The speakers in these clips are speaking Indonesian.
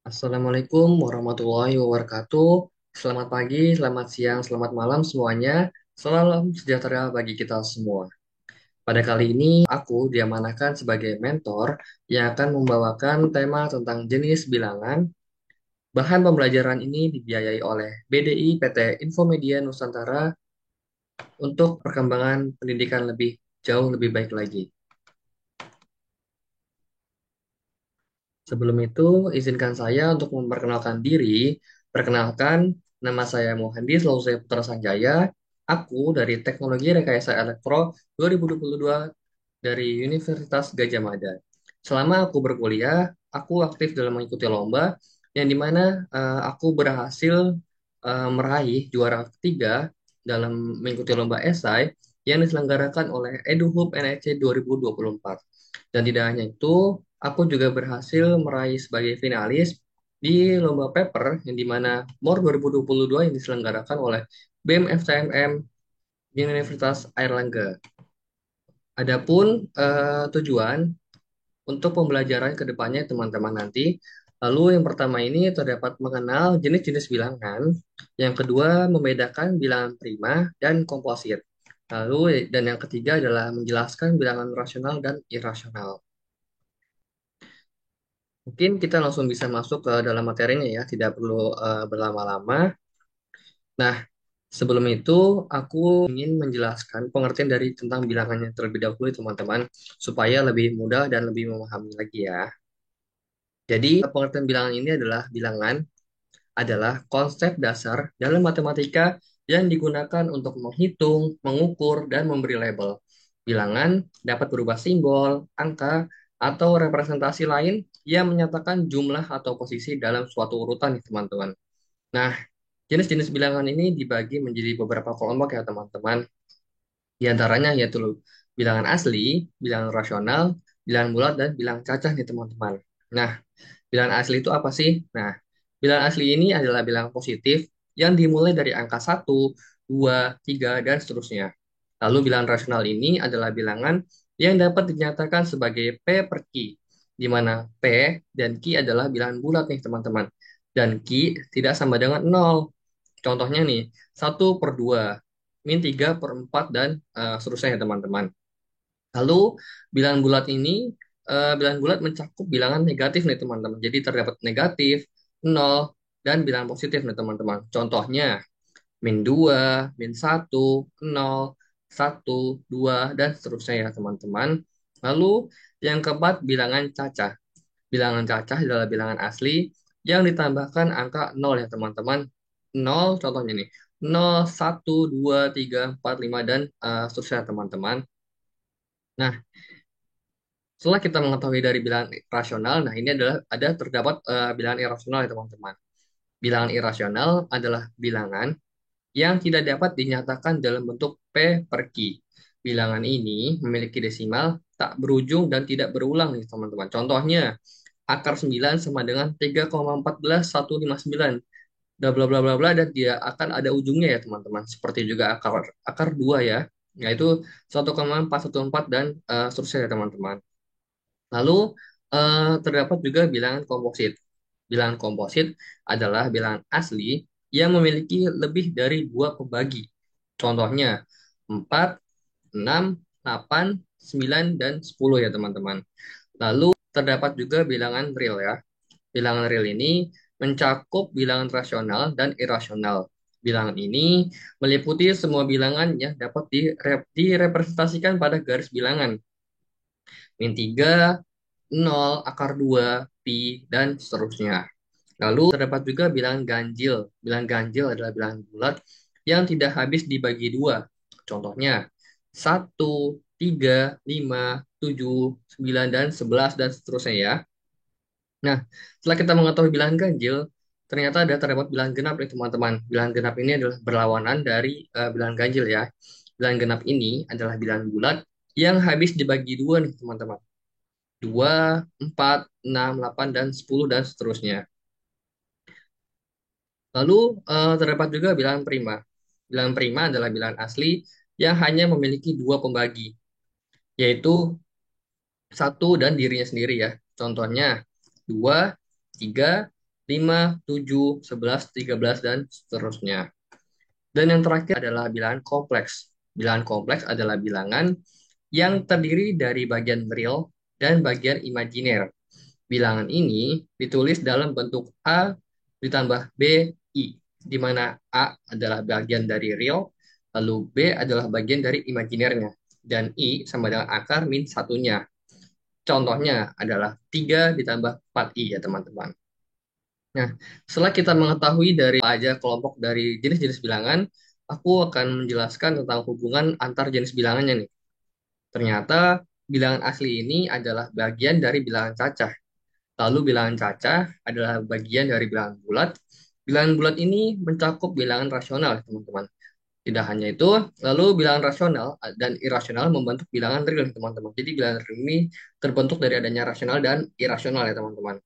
Assalamualaikum warahmatullahi wabarakatuh. Selamat pagi, selamat siang, selamat malam semuanya. Salam sejahtera bagi kita semua. Pada kali ini, aku diamanahkan sebagai mentor yang akan membawakan tema tentang jenis bilangan. Bahan pembelajaran ini dibiayai oleh BDI PT Infomedia Nusantara untuk perkembangan pendidikan lebih jauh lebih baik lagi. Sebelum itu, izinkan saya untuk memperkenalkan diri. Perkenalkan, nama saya Muhandi Lausaya Putra Sanjaya. Aku dari Teknologi Rekayasa Elektro 2022 dari Universitas Gajah Mada. Selama aku berkuliah, aku aktif dalam mengikuti lomba yang dimana aku berhasil meraih juara ketiga dalam mengikuti lomba esai yang diselenggarakan oleh EduHub NEC 2024. Dan tidak hanya itu, aku juga berhasil meraih sebagai finalis di lomba paper yang dimana MOR 2022 yang diselenggarakan oleh BEM FCMM di Universitas Airlangga. Adapun tujuan untuk pembelajaran ke depannya teman-teman nanti, lalu yang pertama ini terdapat mengenal jenis-jenis bilangan, yang kedua membedakan bilangan prima dan komposit. Lalu dan yang ketiga adalah menjelaskan bilangan rasional dan irasional. Mungkin kita langsung bisa masuk ke dalam materinya ya, tidak perlu berlama-lama. Nah, sebelum itu aku ingin menjelaskan pengertian dari tentang bilangannya terlebih dahulu teman-teman, supaya lebih mudah dan lebih memahami lagi ya. Jadi, pengertian bilangan ini adalah konsep dasar dalam matematika yang digunakan untuk menghitung, mengukur, dan memberi label. Bilangan dapat berupa simbol, angka, atau representasi lain yang menyatakan jumlah atau posisi dalam suatu urutan, nih, teman-teman. Nah, jenis-jenis bilangan ini dibagi menjadi beberapa kelompok ya, teman-teman. Di antaranya yaitu bilangan asli, bilangan rasional, bilangan bulat, dan bilangan cacah nih, teman-teman. Nah, bilangan asli itu apa sih? Nah, bilangan asli ini adalah bilangan positif yang dimulai dari angka 1, 2, 3 dan seterusnya. Lalu bilangan rasional ini adalah bilangan yang dapat dinyatakan sebagai P per Q, di mana P dan Q adalah bilangan bulat nih teman-teman. Dan Q tidak sama dengan nol. Contohnya nih, 1/2, min 3/4, dan seterusnya ya teman-teman. Lalu bilangan bulat ini, bilangan bulat mencakup bilangan negatif nih teman-teman. Jadi terdapat negatif, nol, dan bilangan positif nih teman-teman. Contohnya min 2, min 1, nol, 1, 2, dan seterusnya ya teman-teman. Lalu yang keempat bilangan cacah. Bilangan cacah adalah bilangan asli yang ditambahkan angka nol ya teman-teman. Nol contohnya nih. Nol, 1, 2, 3, 4, 5, dan seterusnya teman-teman. Nah, setelah kita mengetahui dari bilangan rasional, nah ini adalah terdapat bilangan irasional ya teman-teman. Bilangan irasional adalah bilangan yang tidak dapat dinyatakan dalam bentuk P per Q. Bilangan ini memiliki desimal tak berujung dan tidak berulang nih teman-teman. Contohnya, akar 9 sama dengan 3,14159. Bla bla bla bla bla, dan dia akan ada ujungnya ya teman-teman. Seperti juga akar akar 2 ya, yaitu 1,414 dan seterusnya ya teman-teman. Lalu terdapat juga bilangan komposit. Bilangan komposit adalah bilangan asli yang memiliki lebih dari dua pembagi. Contohnya 4, 6, 8, 9, dan 10 ya teman-teman. Lalu terdapat juga bilangan real ya. Bilangan real ini mencakup bilangan rasional dan irasional. Bilangan ini meliputi semua bilangan yang dapat direpresentasikan pada garis bilangan. Min 3, 0, akar 2, pi, dan seterusnya. Lalu terdapat juga bilangan ganjil. Bilangan ganjil adalah bilangan bulat yang tidak habis dibagi dua. Contohnya 1, 3, 5, 7, 9, dan 11, dan seterusnya ya. Nah, setelah kita mengetahui bilangan ganjil, ternyata ada terdapat bilangan genap nih teman-teman. Bilangan genap ini adalah berlawanan dari bilangan ganjil ya. Bilangan genap ini adalah bilangan bulat yang habis dibagi dua nih teman-teman. 2, 4, 6, 8, dan 10, dan seterusnya. Lalu terdapat juga bilangan prima. Bilangan prima adalah bilangan asli yang hanya memiliki dua pembagi, yaitu satu dan dirinya sendiri ya. Contohnya 2, 3, 5, 7, 11, 13, dan seterusnya. Dan yang terakhir adalah bilangan kompleks. Bilangan kompleks adalah bilangan yang terdiri dari bagian real dan bagian imajiner. Bilangan ini ditulis dalam bentuk A ditambah B, I, di mana A adalah bagian dari real, lalu B adalah bagian dari imajinernya, dan I sama dengan akar min satunya. Contohnya adalah 3 ditambah 4I ya teman-teman. Nah, setelah kita mengetahui dari apa aja kelompok dari jenis-jenis bilangan, aku akan menjelaskan tentang hubungan antar jenis bilangannya nih. Ternyata bilangan asli ini adalah bagian dari bilangan cacah. Lalu bilangan cacah adalah bagian dari bilangan bulat. Bilangan bulat ini mencakup bilangan rasional, teman-teman. Tidak hanya itu, lalu bilangan rasional dan irasional membentuk bilangan real, teman-teman. Jadi bilangan real ini terbentuk dari adanya rasional dan irasional ya, teman-teman.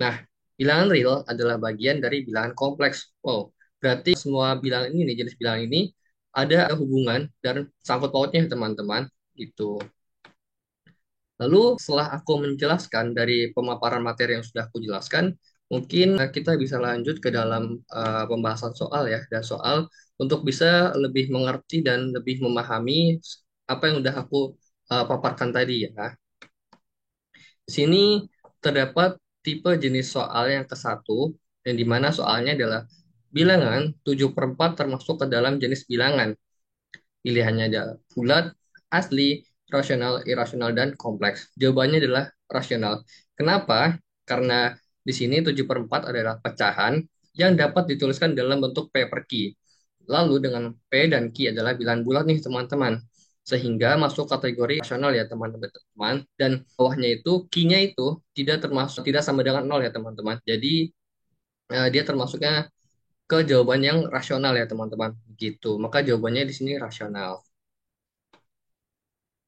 Nah, bilangan real adalah bagian dari bilangan kompleks. Wow, berarti semua bilangan ini, jenis bilangan ini, ada hubungan dan sangkut pautnya, teman-teman. Gitu. Lalu setelah aku menjelaskan dari pemaparan materi yang sudah aku jelaskan, mungkin kita bisa lanjut ke dalam pembahasan soal ya, dan soal untuk bisa lebih mengerti dan lebih memahami apa yang sudah aku paparkan tadi ya. Di sini terdapat tipe jenis soal yang ke satu, yang dimana soalnya adalah bilangan 7/4 termasuk ke dalam jenis bilangan. Pilihannya ada bulat, asli, rasional, irasional, dan kompleks. Jawabannya adalah rasional. Kenapa? Karena di sini 7/4 adalah pecahan yang dapat dituliskan dalam bentuk P per Q. Lalu dengan P dan Q adalah bilangan bulat nih teman-teman. Sehingga masuk kategori rasional ya teman-teman. Dan bawahnya itu Q-nya itu tidak sama dengan nol ya teman-teman. Jadi dia termasuknya ke jawaban yang rasional ya teman-teman. Gitu. Maka jawabannya di sini rasional.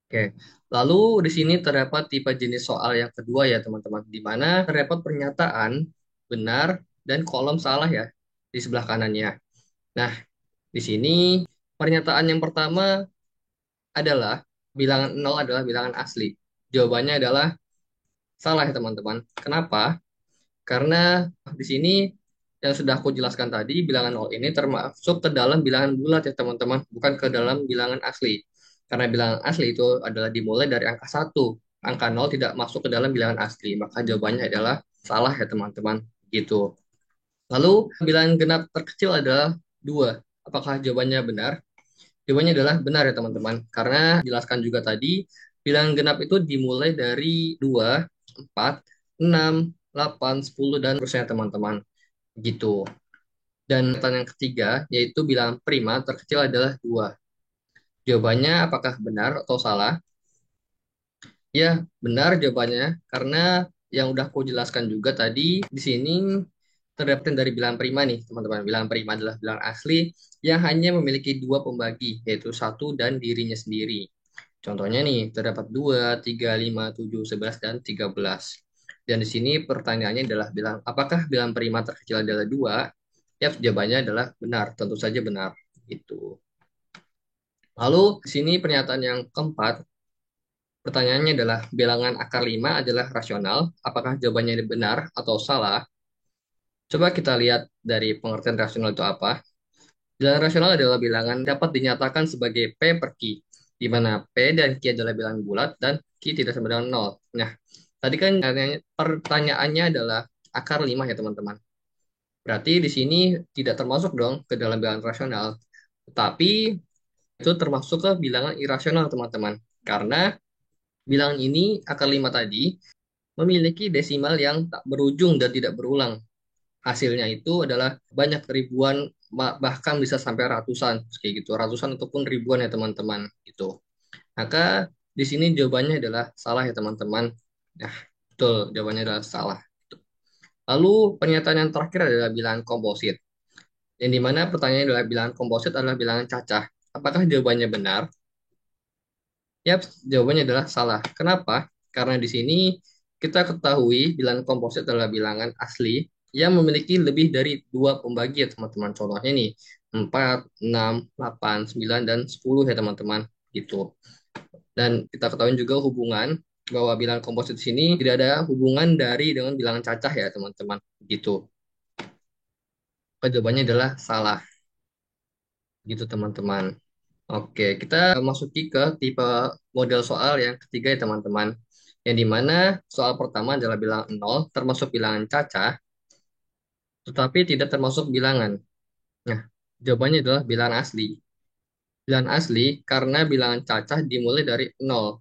Oke, lalu di sini terdapat tipe jenis soal yang kedua ya teman-teman, di mana terdapat pernyataan benar dan kolom salah ya di sebelah kanannya. Nah, di sini pernyataan yang pertama adalah bilangan nol adalah bilangan asli. Jawabannya adalah salah ya teman-teman. Kenapa? Karena di sini yang sudah aku jelaskan tadi, bilangan nol ini termasuk ke dalam bilangan bulat ya teman-teman, bukan ke dalam bilangan asli. Karena bilangan asli itu adalah dimulai dari angka satu. Angka nol tidak masuk ke dalam bilangan asli, maka jawabannya adalah salah ya teman-teman. Gitu. Lalu bilangan genap terkecil adalah 2. Apakah jawabannya benar? Jawabannya adalah benar ya teman-teman. Karena jelaskan juga tadi, bilangan genap itu dimulai dari 2, 4, 6, 8, 10, dan seterusnya teman-teman. Gitu. Dan pertanyaan yang ketiga, yaitu bilangan prima terkecil adalah 2. Jawabannya apakah benar atau salah? Ya, benar jawabannya. Karena yang udah aku jelaskan juga tadi, di sini terdapat dari bilangan prima nih, teman-teman. Bilangan prima adalah bilangan asli yang hanya memiliki dua pembagi, yaitu satu dan dirinya sendiri. Contohnya nih, terdapat 2, 3, 5, 7, 11, dan 13. Dan di sini pertanyaannya adalah bilang, apakah bilangan prima terkecil adalah 2? Ya, jawabannya adalah benar, tentu saja benar. Itu. Lalu di sini pernyataan yang keempat, pertanyaannya adalah bilangan akar 5 adalah rasional. Apakah jawabannya benar atau salah? Coba kita lihat dari pengertian rasional itu apa. Bilangan rasional adalah bilangan dapat dinyatakan sebagai P per Q, di mana P dan Q adalah bilangan bulat dan Q tidak sama dengan nol. Nah, tadi kan pertanyaannya adalah akar 5 ya teman-teman. Berarti di sini tidak termasuk dong ke dalam bilangan rasional. Tetapi itu termasuk ke bilangan irasional teman-teman. Karena bilangan ini akar 5 tadi memiliki desimal yang tak berujung dan tidak berulang. Hasilnya itu adalah banyak ribuan, bahkan bisa sampai ratusan, kayak gitu, ratusan ataupun ribuan ya teman-teman. Gitu. Maka di sini jawabannya adalah salah ya teman-teman. Nah, betul, jawabannya adalah salah. Lalu pernyataan yang terakhir adalah bilangan komposit. Yang dimana pertanyaannya adalah bilangan komposit adalah bilangan cacah. Apakah jawabannya benar? Yap, jawabannya adalah salah. Kenapa? Karena di sini kita ketahui bilangan komposit adalah bilangan asli yang memiliki lebih dari dua pembagi ya teman-teman. Contohnya nih, 4, 6, 8, 9, dan 10 ya teman-teman. Gitu. Dan kita ketahui juga hubungan bahwa bilangan komposit di sini tidak ada hubungan dari dengan bilangan cacah ya teman-teman. Gitu. Jawabannya adalah salah, gitu teman-teman. Oke, kita masuki ke tipe model soal yang ketiga ya teman-teman. Yang dimana soal pertama adalah bilangan nol, termasuk bilangan cacah, tetapi tidak termasuk bilangan. Nah, jawabannya adalah bilangan asli. Bilangan asli karena bilangan cacah dimulai dari nol,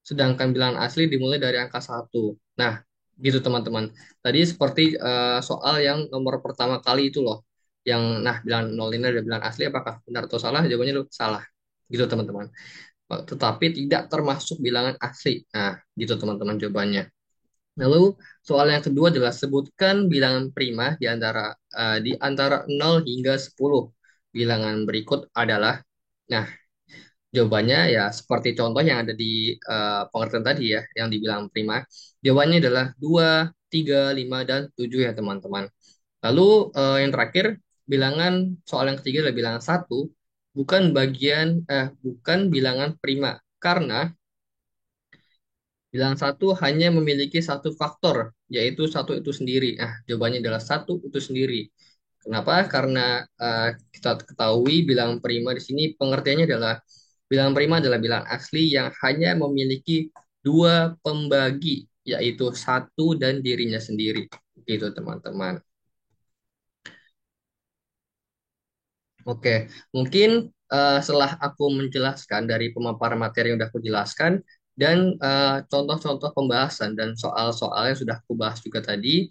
sedangkan bilangan asli dimulai dari angka satu. Nah, gitu teman-teman. Tadi seperti soal yang nomor pertama kali itu loh. Yang, nah, bilangan nol ini ada bilangan asli, apakah benar atau salah? Jawabannya itu salah. Gitu teman-teman. Tetapi tidak termasuk bilangan asli. Nah, gitu teman-teman jawabannya. Lalu soal yang kedua adalah sebutkan bilangan prima di antara 0 hingga 10. Bilangan berikut adalah, nah, jawabannya ya seperti contoh yang ada di pengertian tadi ya, yang dibilang prima. Jawabannya adalah 2, 3, 5, dan 7 ya teman-teman. Lalu yang terakhir, bilangan soal yang ketiga adalah bilangan satu, bukan bilangan prima. Karena bilangan satu hanya memiliki satu faktor, yaitu satu itu sendiri. Nah, jawabannya adalah satu itu sendiri. Kenapa? Karena kita ketahui bilangan prima di sini pengertiannya adalah bilangan prima adalah bilangan asli yang hanya memiliki dua pembagi, yaitu satu dan dirinya sendiri. Gitu, teman-teman. Oke, mungkin setelah aku menjelaskan dari pemaparan materi yang sudah aku jelaskan dan contoh-contoh pembahasan dan soal-soal yang sudah aku bahas juga tadi,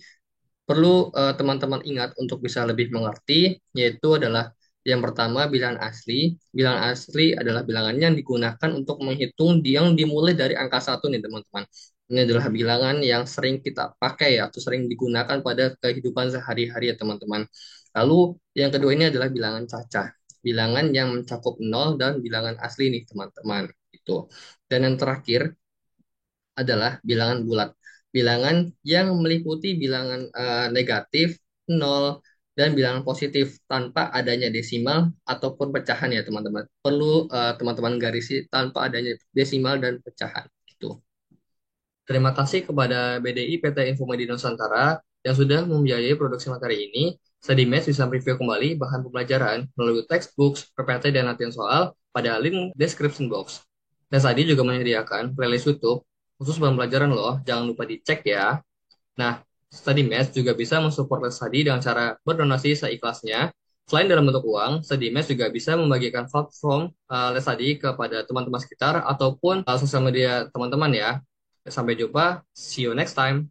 perlu teman-teman ingat untuk bisa lebih mengerti, yaitu adalah yang pertama bilangan asli. Bilangan asli adalah bilangan yang digunakan untuk menghitung yang dimulai dari angka satu nih teman-teman. Ini adalah bilangan yang sering kita pakai atau sering digunakan pada kehidupan sehari-hari ya teman-teman. Lalu yang kedua ini adalah bilangan cacah. Bilangan yang mencakup nol dan bilangan asli nih teman-teman. Itu. Dan yang terakhir adalah bilangan bulat. Bilangan yang meliputi bilangan negatif, nol, dan bilangan positif tanpa adanya desimal ataupun pecahan ya teman-teman. Perlu teman-teman garisi tanpa adanya desimal dan pecahan. Gitu. Terima kasih kepada BDI PT Infomedi Nusantara yang sudah membiayai produksi materi ini. Sedimes bisa mereview kembali bahan pembelajaran melalui textbooks, PPT, dan latihan soal pada link description box. Dan Sadi juga menyediakan playlist YouTube khusus bahan pelajaran loh, jangan lupa dicek ya. Nah, Study Match juga bisa mensupport Les Study dengan cara berdonasi seikhlasnya. Selain dalam bentuk uang, Study Match juga bisa membagikan platform Les Study kepada teman-teman sekitar ataupun sosial media teman-teman ya. Sampai jumpa, see you next time.